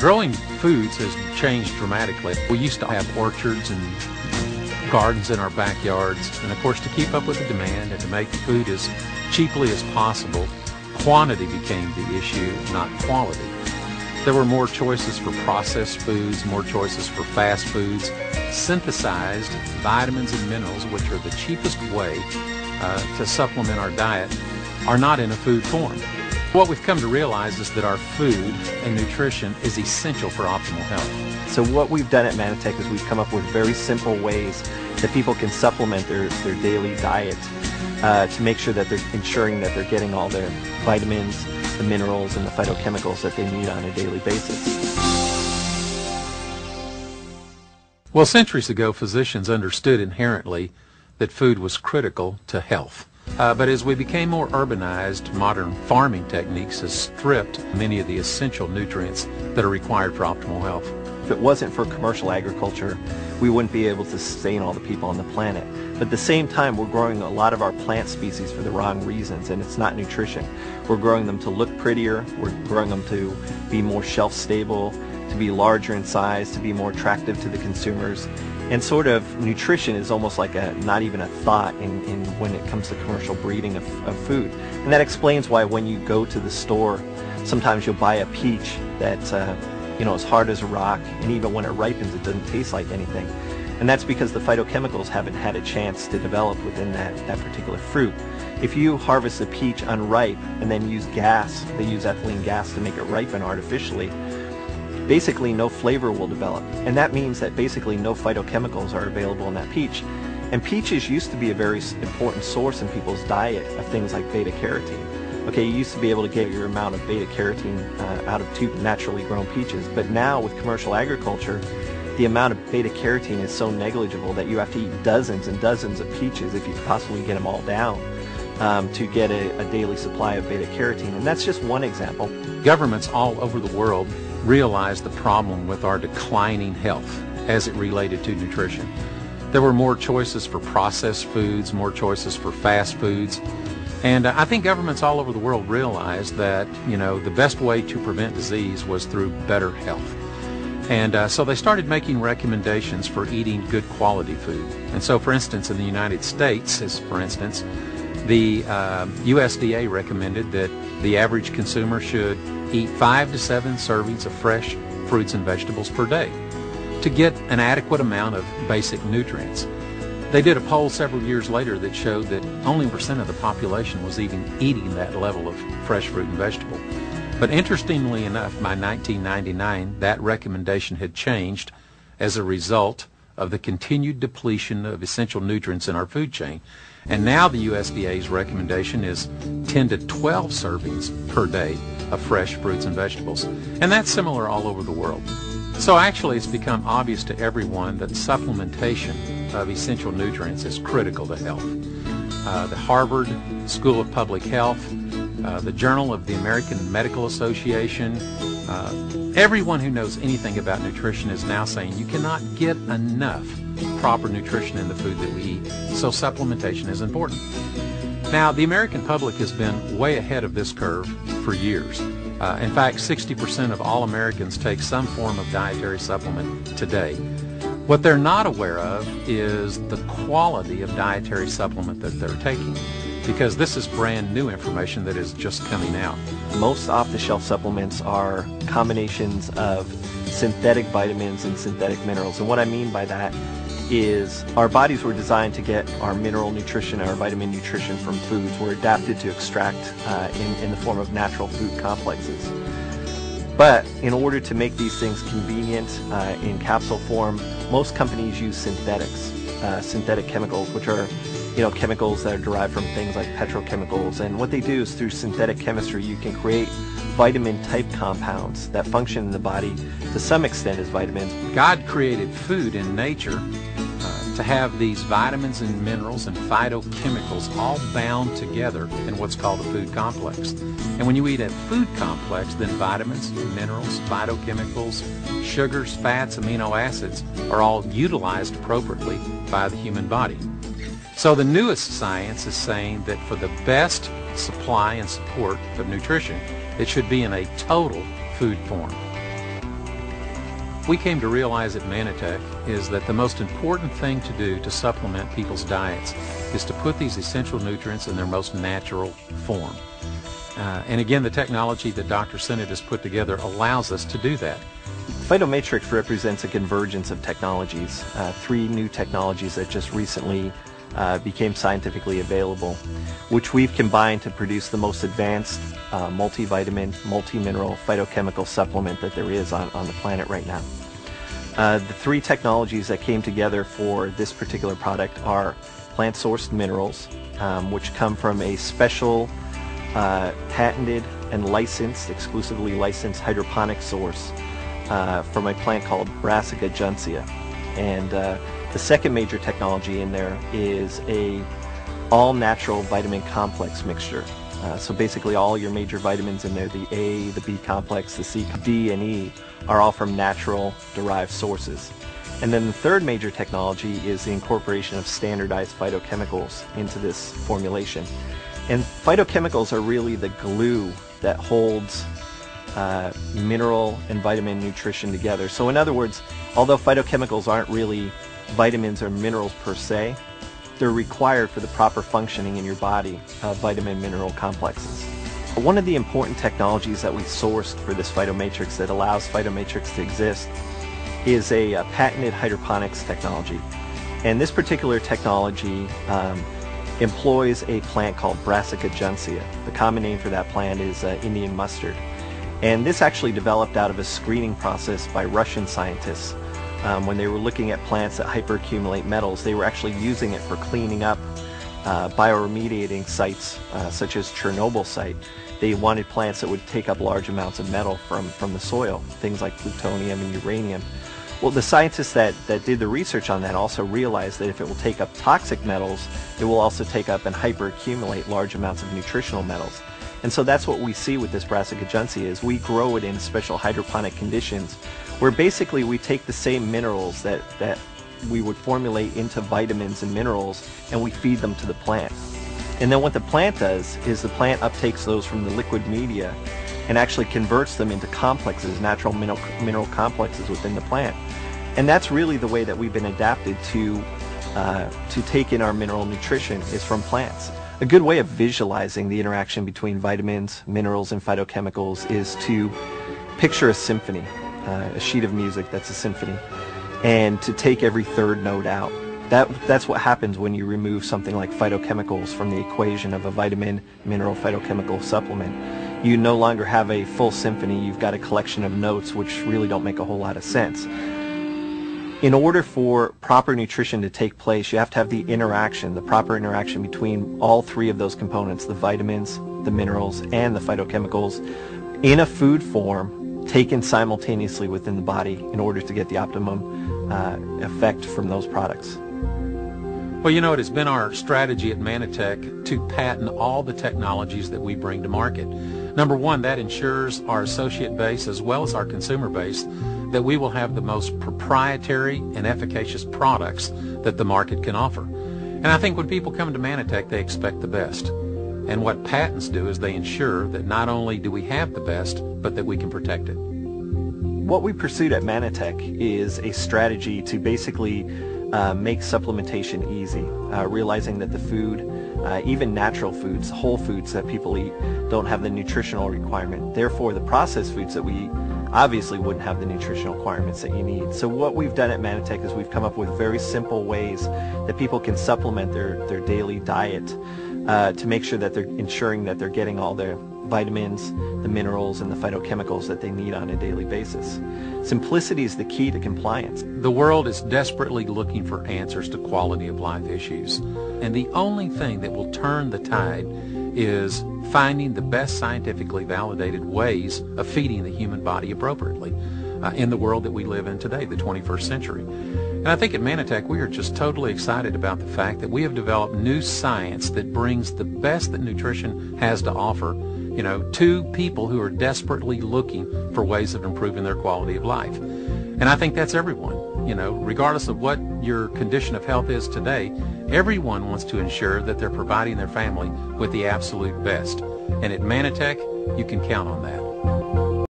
Growing foods has changed dramatically. We used to have orchards and gardens in our backyards, and of course to keep up with the demand and to make food as cheaply as possible, quantity became the issue, not quality. There were more choices for processed foods, more choices for fast foods. Synthesized vitamins and minerals, which are the cheapest way to supplement our diet, are not in a food form. What we've come to realize is that our food and nutrition is essential for optimal health. So what we've done at Manatech is we've come up with very simple ways that people can supplement their daily diet to make sure that they're ensuring that they're getting all their vitamins, the minerals, and the phytochemicals that they need on a daily basis. Well, centuries ago, physicians understood inherently that food was critical to health. But as we became more urbanized, modern farming techniques has stripped many of the essential nutrients that are required for optimal health. If it wasn't for commercial agriculture, we wouldn't be able to sustain all the people on the planet. But at the same time, we're growing a lot of our plant species for the wrong reasons, and it's not nutrition. We're growing them to look prettier, we're growing them to be more shelf stable, to be larger in size, to be more attractive to the consumers. And sort of nutrition is almost like not even a thought in when it comes to commercial breeding of food. And that explains why when you go to the store, sometimes you'll buy a peach that is hard as a rock, and even when it ripens, it doesn't taste like anything. And that's because the phytochemicals haven't had a chance to develop within that particular fruit. If you harvest a peach unripe and then use gas, they use ethylene gas to make it ripen artificially, basically no flavor will develop. And that means that basically no phytochemicals are available in that peach. And peaches used to be a very important source in people's diet of things like beta carotene. Okay, you used to be able to get your amount of beta carotene out of 2 naturally grown peaches, but now with commercial agriculture, the amount of beta carotene is so negligible that you have to eat dozens and dozens of peaches if you could possibly get them all down to get a daily supply of beta carotene. And that's just one example. Governments all over the world realized the problem with our declining health as it related to nutrition. There were more choices for processed foods, more choices for fast foods. And I think governments all over the world realized that, the best way to prevent disease was through better health. And so they started making recommendations for eating good quality food. And so, for instance, in the United States, the USDA recommended that the average consumer should eat 5 to 7 servings of fresh fruits and vegetables per day to get an adequate amount of basic nutrients. They did a poll several years later that showed that only % of the population was even eating that level of fresh fruit and vegetable. But interestingly enough, by 1999, that recommendation had changed as a result of the continued depletion of essential nutrients in our food chain. And now the USDA's recommendation is 10 to 12 servings per day of fresh fruits and vegetables. And that's similar all over the world. So actually it's become obvious to everyone that supplementation of essential nutrients is critical to health. The Harvard School of Public Health, the Journal of the American Medical Association, everyone who knows anything about nutrition is now saying you cannot get enough proper nutrition in the food that we eat, so supplementation is important. Now, the American public has been way ahead of this curve for years. In fact, 60% of all Americans take some form of dietary supplement today. What they're not aware of is the quality of dietary supplement that they're taking, because this is brand new information that is just coming out. Most off-the-shelf supplements are combinations of synthetic vitamins and synthetic minerals. And what I mean by that is our bodies were designed to get our mineral nutrition, our vitamin nutrition from foods. We're adapted to extract in the form of natural food complexes. But in order to make these things convenient in capsule form, most companies use synthetics, synthetic chemicals, which are chemicals that are derived from things like petrochemicals. And what they do is through synthetic chemistry, you can create vitamin-type compounds that function in the body to some extent as vitamins. God created food in nature to have these vitamins and minerals and phytochemicals all bound together in what's called a food complex. And when you eat a food complex, then vitamins, minerals, phytochemicals, sugars, fats, amino acids are all utilized appropriately by the human body. So the newest science is saying that for the best supply and support of nutrition, it should be in a total food form. we came to realize at Manatech is that the most important thing to do to supplement people's diets is to put these essential nutrients in their most natural form. And again, the technology that Dr. Sennett has put together allows us to do that. Phytomatrix represents a convergence of technologies, 3 new technologies that just recently became scientifically available, which we've combined to produce the most advanced multivitamin, multi-mineral phytochemical supplement that there is on the planet right now. The 3 technologies that came together for this particular product are plant-sourced minerals, which come from a special patented and licensed, exclusively licensed hydroponic source from a plant called Brassica juncea. And the second major technology in there is a all-natural vitamin complex mixture. So basically all your major vitamins in there, the A, the B complex, the C, D, and E, are all from natural derived sources. And then the third major technology is the incorporation of standardized phytochemicals into this formulation. And phytochemicals are really the glue that holds mineral and vitamin nutrition together. So in other words, although phytochemicals aren't really vitamins or minerals per se, they're required for the proper functioning in your body of vitamin mineral complexes. One of the important technologies that we sourced for this Phytomatrix that allows Phytomatrix to exist is a patented hydroponics technology. And this particular technology employs a plant called Brassica juncea. The common name for that plant is Indian mustard. And this actually developed out of a screening process by Russian scientists. When they were looking at plants that hyperaccumulate metals, they were actually using it for cleaning up bioremediating sites such as Chernobyl site. They wanted plants that would take up large amounts of metal from the soil, things like plutonium and uranium. Well, the scientists that did the research on that also realized that if it will take up toxic metals, it will also take up and hyperaccumulate large amounts of nutritional metals. And so that's what we see with this Brassica juncea is we grow it in special hydroponic conditions where basically we take the same minerals that we would formulate into vitamins and minerals and we feed them to the plant. And then what the plant does is the plant uptakes those from the liquid media and actually converts them into complexes, natural mineral complexes within the plant. And that's really the way that we've been adapted to take in our mineral nutrition is from plants. A good way of visualizing the interaction between vitamins, minerals, and phytochemicals is to picture a symphony, a sheet of music that's a symphony, and to take every third note out. That's what happens when you remove something like phytochemicals from the equation of a vitamin, mineral, phytochemical supplement. You no longer have a full symphony, you've got a collection of notes which really don't make a whole lot of sense. In order for proper nutrition to take place, you have to have the interaction, the proper interaction between all 3 of those components, the vitamins, the minerals, and the phytochemicals, in a food form, taken simultaneously within the body in order to get the optimum effect from those products. Well, you know, it has been our strategy at Manatech to patent all the technologies that we bring to market. Number one, that ensures our associate base as well as our consumer base that we will have the most proprietary and efficacious products that the market can offer. And I think when people come to Manatech, they expect the best. And what patents do is they ensure that not only do we have the best, but that we can protect it. What we pursued at Manatech is a strategy to basically make supplementation easy, realizing that the food, even natural foods, whole foods that people eat, don't have the nutritional requirement. Therefore, the processed foods that we eat obviously wouldn't have the nutritional requirements that you need. So what we've done at Manatech is we've come up with very simple ways that people can supplement their daily diet to make sure that they're ensuring that they're getting all their vitamins, the minerals, and the phytochemicals that they need on a daily basis. Simplicity is the key to compliance. The world is desperately looking for answers to quality of life issues. And the only thing that will turn the tide is finding the best scientifically validated ways of feeding the human body appropriately in the world that we live in today, the 21st century. And I think at Manatech we are just totally excited about the fact that we have developed new science that brings the best that nutrition has to offer, you know, to people who are desperately looking for ways of improving their quality of life. And I think that's everyone, you know, regardless of what your condition of health is today, everyone wants to ensure that they're providing their family with the absolute best. And at Manatech, you can count on that.